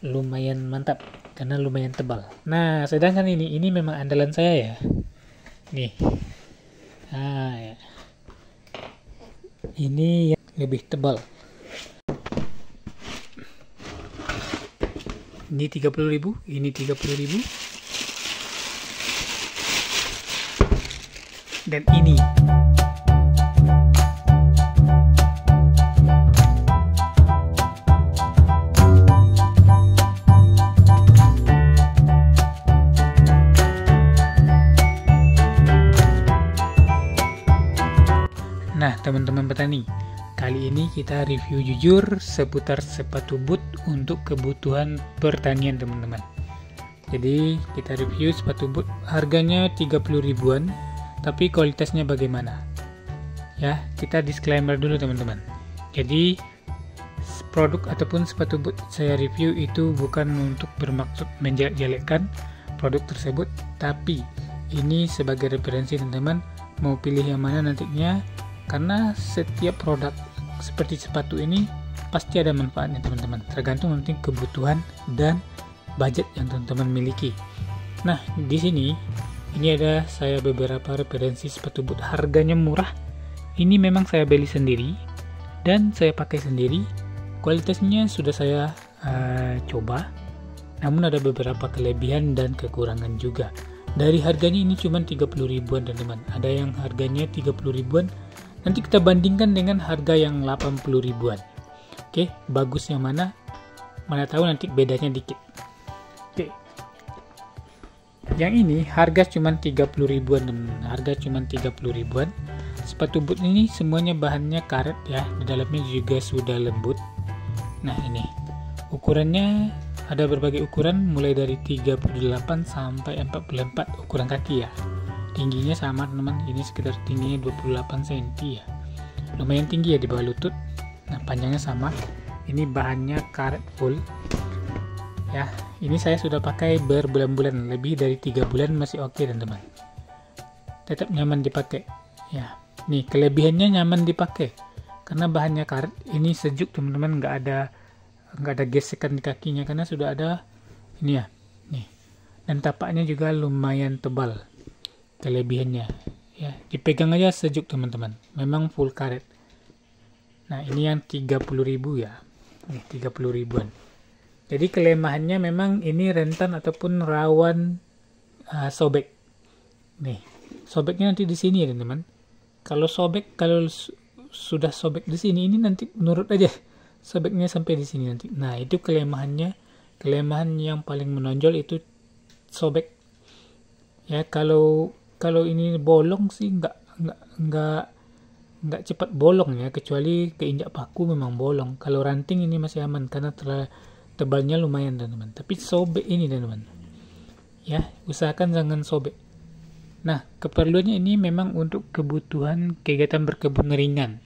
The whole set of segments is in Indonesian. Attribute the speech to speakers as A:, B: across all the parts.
A: lumayan mantap karena lumayan tebal. Nah, sedangkan ini memang andalan saya ya. Nih. Nah, ya. Ini yang lebih tebal. Ini 30.000, ini 30.000. Dan ini Nah, teman-teman petani, kali ini kita review jujur seputar sepatu boot untuk kebutuhan pertanian, teman-teman. Jadi, kita review sepatu boot harganya 30 ribuan, tapi kualitasnya bagaimana? Ya, kita disclaimer dulu, teman-teman. Jadi, produk ataupun sepatu boot saya review itu bukan untuk bermaksud menjelek-jelekkan produk tersebut, tapi ini sebagai referensi, teman-teman, mau pilih yang mana nantinya. Karena setiap produk seperti sepatu ini pasti ada manfaatnya, teman-teman, tergantung nanti kebutuhan dan budget yang teman-teman miliki. Nah, di sini ini ada saya beberapa referensi sepatu boot harganya murah. Ini memang saya beli sendiri dan saya pakai sendiri. Kualitasnya sudah saya coba, namun ada beberapa kelebihan dan kekurangan juga. Dari harganya ini cuma 30 ribuan, teman-teman. Ada yang harganya 30 ribuan. Nanti kita bandingkan dengan harga yang 80 ribuan. Oke, bagus yang mana? Mana tahu nanti bedanya dikit. Oke. Yang ini harga cuma 30 ribuan, teman-teman. Harga cuma 30 ribuan. Sepatu boot ini semuanya bahannya karet ya. Di dalamnya juga sudah lembut. Nah, ini. Ukurannya ada berbagai ukuran mulai dari 38 sampai 44 ukuran kaki ya. Tingginya sama, teman-teman, ini sekitar tingginya 28 cm ya, lumayan tinggi ya di bawah lutut. Nah, panjangnya sama. Ini bahannya karet full ya. Ini saya sudah pakai berbulan-bulan, lebih dari 3 bulan masih oke, teman-teman, tetap nyaman dipakai ya. Nih, kelebihannya nyaman dipakai karena bahannya karet. Ini sejuk, teman-teman, nggak ada gesekan di kakinya karena sudah ada ini ya. Nih, dan tapaknya juga lumayan tebal. Kelebihannya ya, dipegang aja sejuk, teman-teman, memang full karet. Nah, ini yang 30 ribu ya. Nih, 30 ribuan. Jadi kelemahannya memang ini rentan ataupun rawan sobek. Nih, sobeknya nanti di sini ya, teman-teman. Kalau sudah sobek di sini, ini nanti nurut aja sobeknya sampai di sini nanti. Nah, itu kelemahannya. Kelemahan yang paling menonjol itu sobek ya. Kalau ini bolong sih nggak cepat bolong ya, kecuali keinjak paku memang bolong. Kalau ranting ini masih aman karena tebalnya lumayan, teman-teman. Tapi sobek ini, teman-teman, ya usahakan jangan sobek. Nah, keperluannya ini memang untuk kebutuhan kegiatan berkebun ringan.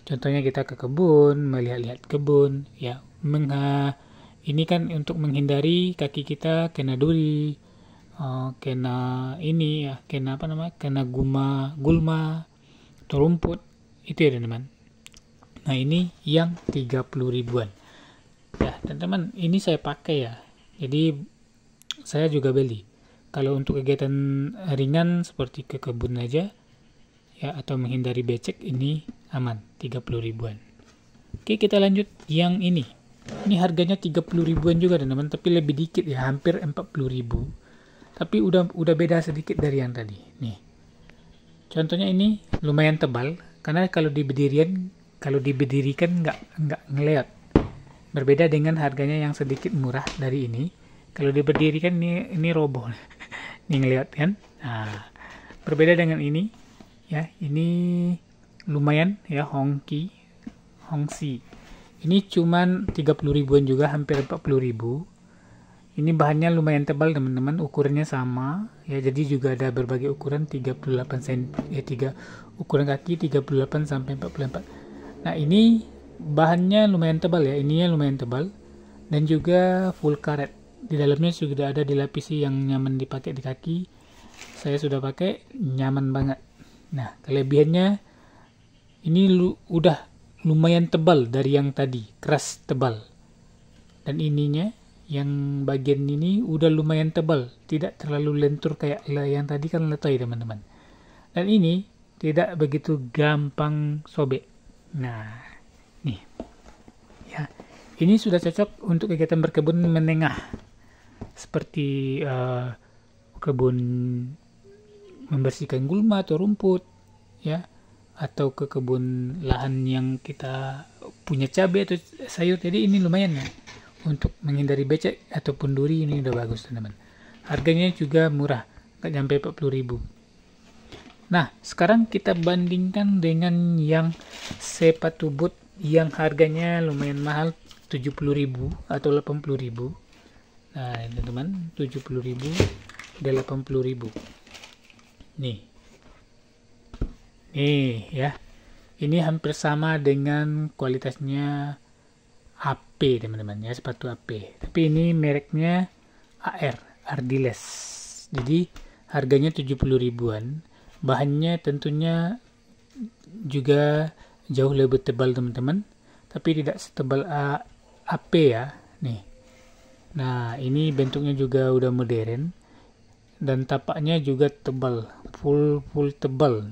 A: Contohnya kita ke kebun, melihat-lihat kebun ya. Ini kan untuk menghindari kaki kita kena duri, kena ini ya, kena gulma atau rumput, itu ya, teman-teman. Nah, ini yang 30 ribuan ya, teman-teman. Ini saya pakai ya, jadi saya juga beli. Kalau untuk kegiatan ringan seperti ke kebun aja ya, atau menghindari becek, ini aman, 30 ribuan. Oke, kita lanjut yang ini. Ini harganya 30 ribuan juga, teman-teman, tapi lebih dikit ya, hampir 40 ribu. Tapi udah beda sedikit dari yang tadi. Nih, contohnya ini lumayan tebal karena kalau diberdirikan nggak ngeliat. Berbeda dengan harganya yang sedikit murah dari ini. Kalau diberdirikan ini roboh. Nih, ngeliat kan? Nah, berbeda dengan ini ya. Ini lumayan ya, Hongxi. Ini cuman 30 ribuan juga, hampir 40 ribu. Ini bahannya lumayan tebal, teman-teman, ukurannya sama ya. Jadi juga ada berbagai ukuran, 38 cm ya, ukuran kaki 38 sampai 44. Nah, ini bahannya lumayan tebal ya, ininya lumayan tebal dan juga full karet. Di dalamnya sudah ada dilapisi yang nyaman dipakai di kaki. Saya sudah pakai, nyaman banget. Nah, kelebihannya ini udah lumayan tebal dari yang tadi, keras tebal. Dan ininya yang bagian ini udah lumayan tebal, tidak terlalu lentur kayak yang tadi kan letoy teman-teman. Dan ini tidak begitu gampang sobek. Nah, nih. Ya. Ini sudah cocok untuk kegiatan berkebun menengah. Seperti kebun membersihkan gulma atau rumput, ya, atau ke kebun lahan yang kita punya cabai atau sayur. Jadi ini lumayan ya untuk menghindari becek ataupun duri. Ini udah bagus teman-teman. Harganya juga murah, nggak nyampe 40.000. Nah, sekarang kita bandingkan dengan yang sepatu boot yang harganya lumayan mahal, 70.000 atau 80.000. Nah, teman-teman, 70.000 dan 80.000. Nih ya, ini hampir sama dengan kualitasnya AP teman-teman ya, sepatu AP. Tapi ini mereknya Ardiles. Jadi harganya 70.000-an. Bahannya tentunya juga jauh lebih tebal teman-teman, tapi tidak setebal AP ya. Nih. Nah, ini bentuknya juga udah modern dan tapaknya juga tebal, full tebal.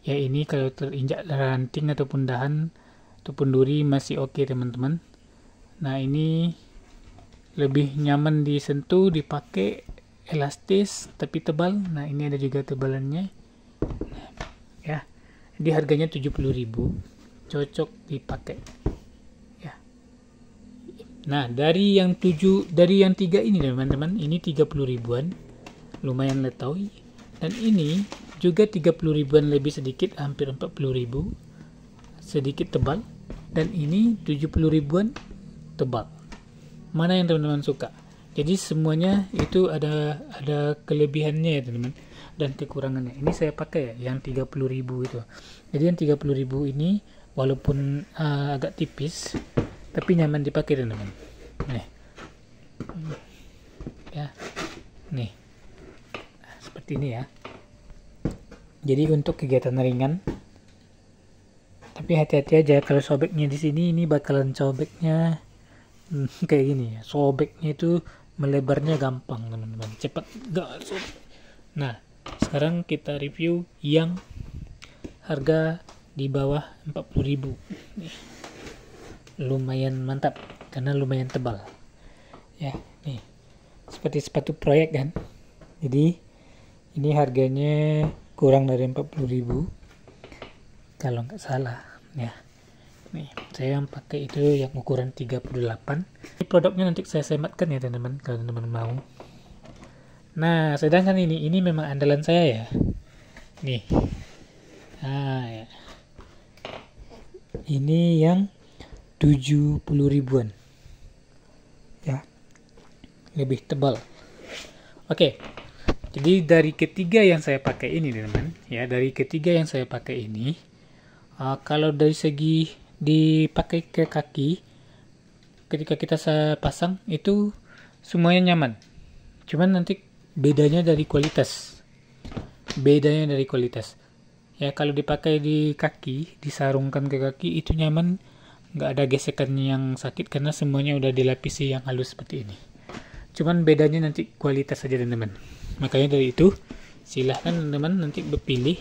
A: Ya, ini kalau terinjak ranting ataupun dahan ataupun duri masih oke teman-teman. Nah, ini lebih nyaman disentuh, dipakai, elastis tapi tebal. Nah, ini ada juga tebalannya. Nah, ya. Jadi harganya 70.000, cocok dipakai. Ya. Nah, dari yang 3 ini teman-teman, ini 30.000-an. Lumayan letoy. Dan ini juga 30.000-an lebih sedikit, hampir 40.000. Sedikit tebal. Dan ini 70.000-an tebal. Mana yang teman-teman suka? Jadi semuanya itu ada kelebihannya ya teman-teman, dan kekurangannya. Ini saya pakai ya yang 30.000 itu. Jadi yang 30.000 ini walaupun agak tipis tapi nyaman dipakai teman-teman. Nih. Ya. Nih. Seperti ini ya. Jadi untuk kegiatan ringan. Tapi hati-hati aja kalau sobeknya di sini, ini bakalan sobeknya kayak gini ya. Sobeknya itu melebarnya gampang teman-teman, cepat gak sobek. Nah, sekarang kita review yang harga di bawah 40.000. Nih. Lumayan mantap karena lumayan tebal. Ya, nih. Seperti sepatu proyek kan. Jadi ini harganya kurang dari 40.000 kalau nggak salah ya. Nih, saya yang pakai itu yang ukuran 38. Ini produknya nanti saya sematkan ya teman-teman kalau teman-teman mau. Nah, sedangkan ini memang andalan saya ya. Nih. Nah, ya. Ini yang 70.000-an. Ya. Lebih tebal. Oke. Jadi dari ketiga yang saya pakai ini teman-teman, ya, dari ketiga yang saya pakai ini, kalau dari segi dipakai ke kaki, ketika kita pasang itu semuanya nyaman. Cuman nanti bedanya dari kualitas. Ya, kalau dipakai di kaki, disarungkan ke kaki itu nyaman, nggak ada gesekan yang sakit karena semuanya udah dilapisi yang halus seperti ini. Cuman bedanya nanti kualitas saja teman-teman. Makanya dari itu silahkan teman-teman nanti berpilih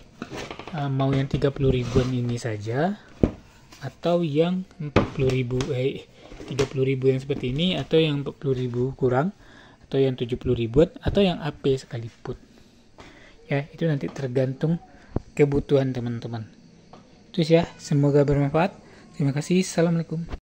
A: mau yang 30.000-an ini saja atau yang 30.000 yang seperti ini, atau yang 40.000 kurang, atau yang 70.000-an, atau yang AP sekalipun. Ya, itu nanti tergantung kebutuhan teman-teman. Terus ya, semoga bermanfaat. Terima kasih. Assalamualaikum.